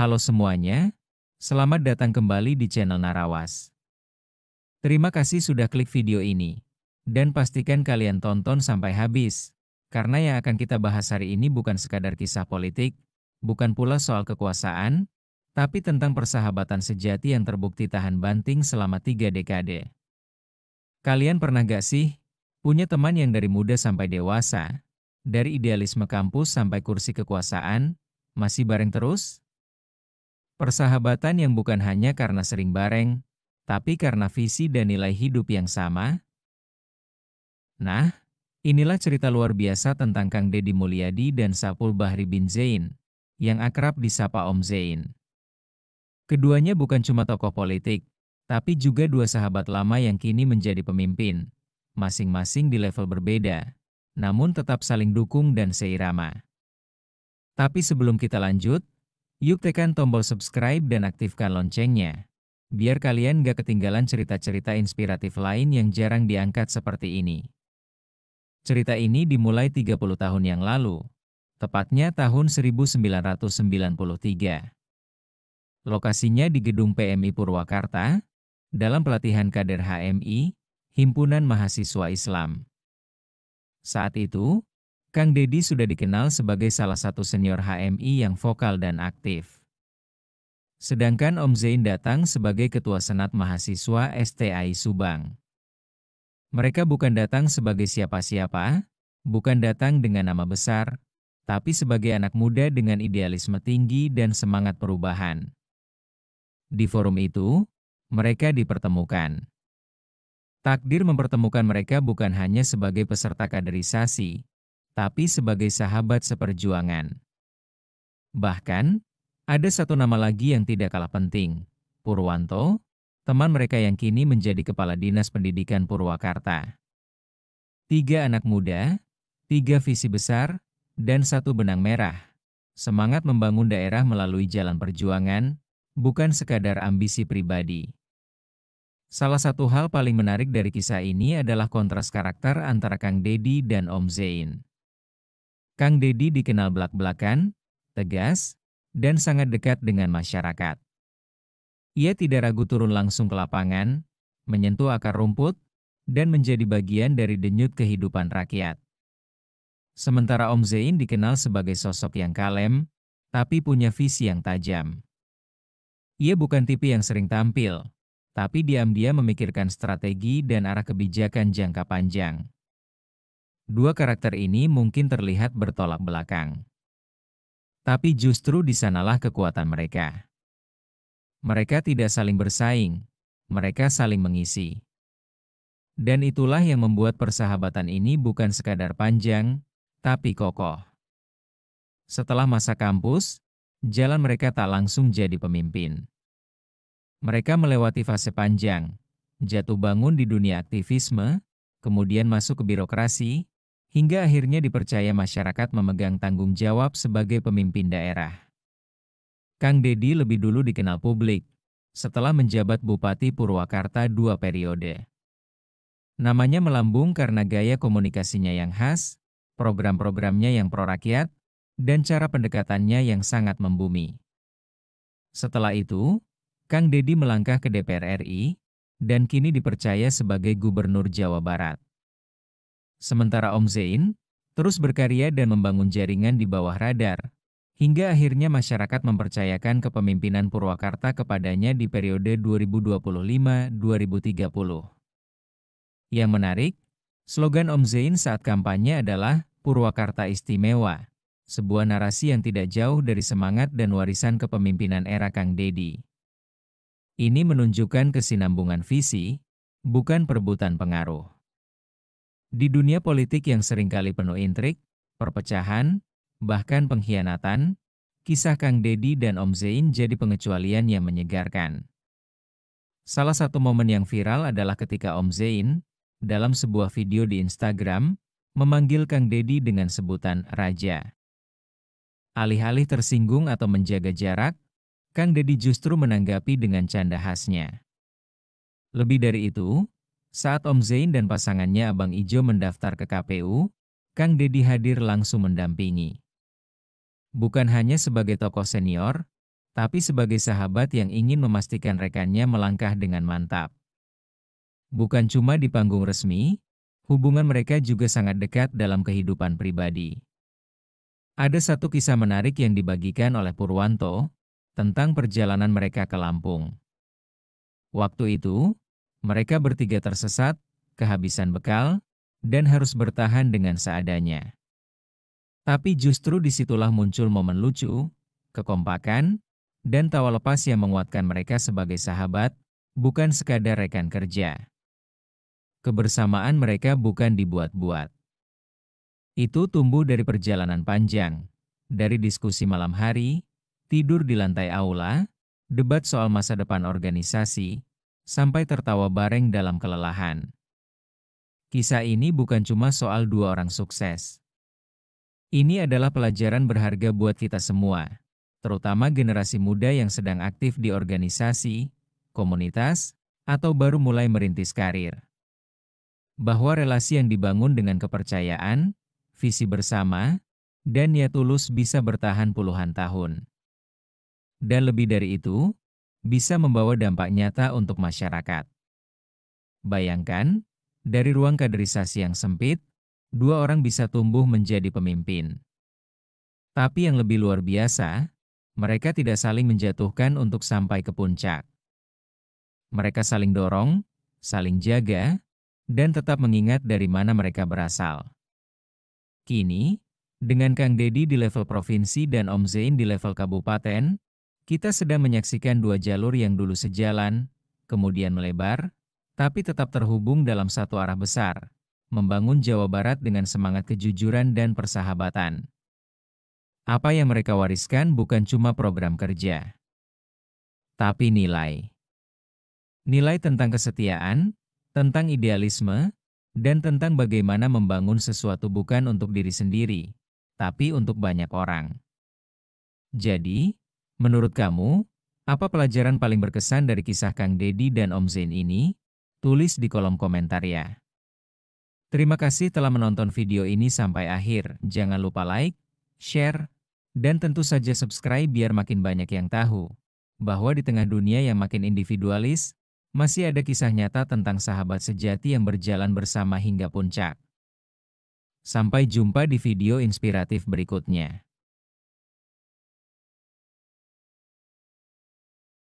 Halo semuanya, selamat datang kembali di channel Narawas. Terima kasih sudah klik video ini. Dan pastikan kalian tonton sampai habis. Karena yang akan kita bahas hari ini bukan sekadar kisah politik, bukan pula soal kekuasaan, tapi tentang persahabatan sejati yang terbukti tahan banting selama 3 dekade. Kalian pernah gak sih, punya teman yang dari muda sampai dewasa, dari idealisme kampus sampai kursi kekuasaan, masih bareng terus? Persahabatan yang bukan hanya karena sering bareng, tapi karena visi dan nilai hidup yang sama. Nah, inilah cerita luar biasa tentang Kang Deddy Mulyadi dan Sapul Bahri bin Zain, yang akrab disapa Om Zain. Keduanya bukan cuma tokoh politik, tapi juga dua sahabat lama yang kini menjadi pemimpin, masing-masing di level berbeda, namun tetap saling dukung dan seirama. Tapi sebelum kita lanjut, yuk tekan tombol subscribe dan aktifkan loncengnya, biar kalian gak ketinggalan cerita-cerita inspiratif lain yang jarang diangkat seperti ini. Cerita ini dimulai 30 tahun yang lalu, tepatnya tahun 1993. Lokasinya di Gedung PMI Purwakarta, dalam pelatihan kader HMI, Himpunan Mahasiswa Islam. Saat itu, Kang Deddy sudah dikenal sebagai salah satu senior HMI yang vokal dan aktif. Sedangkan Om Zain datang sebagai Ketua Senat Mahasiswa STAI Subang. Mereka bukan datang sebagai siapa-siapa, bukan datang dengan nama besar, tapi sebagai anak muda dengan idealisme tinggi dan semangat perubahan. Di forum itu, mereka dipertemukan. Takdir mempertemukan mereka bukan hanya sebagai peserta kaderisasi, tapi sebagai sahabat seperjuangan. Bahkan, ada satu nama lagi yang tidak kalah penting, Purwanto, teman mereka yang kini menjadi Kepala Dinas Pendidikan Purwakarta. 3 anak muda, 3 visi besar, dan 1 benang merah. Semangat membangun daerah melalui jalan perjuangan, bukan sekadar ambisi pribadi. Salah satu hal paling menarik dari kisah ini adalah kontras karakter antara Kang Deddy dan Om Zain. Kang Deddy dikenal belak-belakan, tegas, dan sangat dekat dengan masyarakat. Ia tidak ragu turun langsung ke lapangan, menyentuh akar rumput, dan menjadi bagian dari denyut kehidupan rakyat. Sementara Om Zain dikenal sebagai sosok yang kalem, tapi punya visi yang tajam. Ia bukan tipe yang sering tampil, tapi diam-diam memikirkan strategi dan arah kebijakan jangka panjang. Dua karakter ini mungkin terlihat bertolak belakang. Tapi justru di sanalah kekuatan mereka. Mereka tidak saling bersaing, mereka saling mengisi. Dan itulah yang membuat persahabatan ini bukan sekadar panjang, tapi kokoh. Setelah masa kampus, jalan mereka tak langsung jadi pemimpin. Mereka melewati fase panjang, jatuh bangun di dunia aktivisme, kemudian masuk ke birokrasi, hingga akhirnya dipercaya masyarakat memegang tanggung jawab sebagai pemimpin daerah. Kang Deddy lebih dulu dikenal publik, setelah menjabat Bupati Purwakarta 2 periode. Namanya melambung karena gaya komunikasinya yang khas, program-programnya yang pro-rakyat, dan cara pendekatannya yang sangat membumi. Setelah itu, Kang Deddy melangkah ke DPR RI, dan kini dipercaya sebagai Gubernur Jawa Barat. Sementara Om Zain terus berkarya dan membangun jaringan di bawah radar, hingga akhirnya masyarakat mempercayakan kepemimpinan Purwakarta kepadanya di periode 2025-2030. Yang menarik, slogan Om Zain saat kampanye adalah Purwakarta Istimewa, sebuah narasi yang tidak jauh dari semangat dan warisan kepemimpinan era Kang Deddy. Ini menunjukkan kesinambungan visi, bukan perebutan pengaruh. Di dunia politik yang seringkali penuh intrik, perpecahan, bahkan pengkhianatan, kisah Kang Deddy dan Om Zain jadi pengecualian yang menyegarkan. Salah satu momen yang viral adalah ketika Om Zain, dalam sebuah video di Instagram, memanggil Kang Deddy dengan sebutan Raja. Alih-alih tersinggung atau menjaga jarak, Kang Deddy justru menanggapi dengan canda khasnya. Lebih dari itu, saat Om Zain dan pasangannya Abang Ijo mendaftar ke KPU, Kang Deddy hadir langsung mendampingi. Bukan hanya sebagai tokoh senior, tapi sebagai sahabat yang ingin memastikan rekannya melangkah dengan mantap. Bukan cuma di panggung resmi, hubungan mereka juga sangat dekat dalam kehidupan pribadi. Ada satu kisah menarik yang dibagikan oleh Purwanto tentang perjalanan mereka ke Lampung. Waktu itu, mereka bertiga tersesat, kehabisan bekal, dan harus bertahan dengan seadanya. Tapi justru disitulah muncul momen lucu, kekompakan, dan tawa lepas yang menguatkan mereka sebagai sahabat, bukan sekadar rekan kerja. Kebersamaan mereka bukan dibuat-buat. Itu tumbuh dari perjalanan panjang, dari diskusi malam hari, tidur di lantai aula, debat soal masa depan organisasi, sampai tertawa bareng dalam kelelahan. Kisah ini bukan cuma soal dua orang sukses. Ini adalah pelajaran berharga buat kita semua, terutama generasi muda yang sedang aktif di organisasi, komunitas, atau baru mulai merintis karir. Bahwa relasi yang dibangun dengan kepercayaan, visi bersama, dan niat tulus bisa bertahan puluhan tahun. Dan lebih dari itu, bisa membawa dampak nyata untuk masyarakat. Bayangkan, dari ruang kaderisasi yang sempit, dua orang bisa tumbuh menjadi pemimpin. Tapi yang lebih luar biasa, mereka tidak saling menjatuhkan untuk sampai ke puncak. Mereka saling dorong, saling jaga, dan tetap mengingat dari mana mereka berasal. Kini, dengan Kang Deddy di level provinsi dan Om Zain di level kabupaten, kita sedang menyaksikan dua jalur yang dulu sejalan, kemudian melebar, tapi tetap terhubung dalam satu arah besar, membangun Jawa Barat dengan semangat kejujuran dan persahabatan. Apa yang mereka wariskan bukan cuma program kerja, tapi nilai. Nilai tentang kesetiaan, tentang idealisme, dan tentang bagaimana membangun sesuatu bukan untuk diri sendiri, tapi untuk banyak orang. Jadi, menurut kamu, apa pelajaran paling berkesan dari kisah Kang Deddy dan Om Zain ini? Tulis di kolom komentar ya. Terima kasih telah menonton video ini sampai akhir. Jangan lupa like, share, dan tentu saja subscribe biar makin banyak yang tahu bahwa di tengah dunia yang makin individualis, masih ada kisah nyata tentang sahabat sejati yang berjalan bersama hingga puncak. Sampai jumpa di video inspiratif berikutnya.